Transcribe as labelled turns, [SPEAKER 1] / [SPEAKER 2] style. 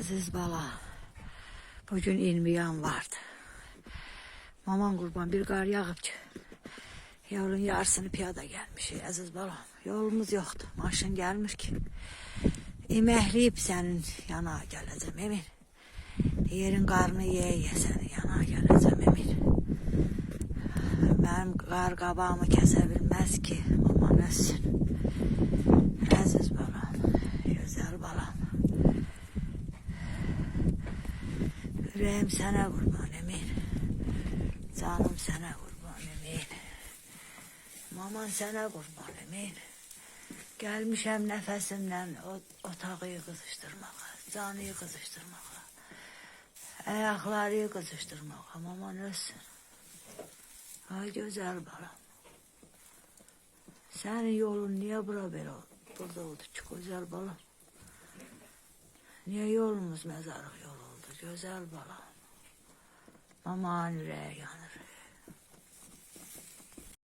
[SPEAKER 1] Aziz bala, bugün inmeyen vardı. Maman kurban bir kar yağıp yolun yarısını piyada gelmiş. Aziz balam, yolumuz yoktu. Maşın gelmiş ki. Emekleyip senin yana geleceğim emin. Yerin karnı ye senin yana geleceğim emin. Benim kar kabağımı kesebilmez ki. Maman ölsün. Aziz balam, güzel balam. Yüreğim sana kurban emin. Canım sana kurban emin. Maman sana kurban emin. Gelmişem nefesimden otağı kızıştırmaya, canıyı kızıştırmaya, ayakları kızıştırmaya. Maman ölsün. Ay güzel balam. Senin yolun niye burada oldu çok güzel balam? Niye yolumuz mezarlık yolu oldu güzel balam? Maman yüreği yanı.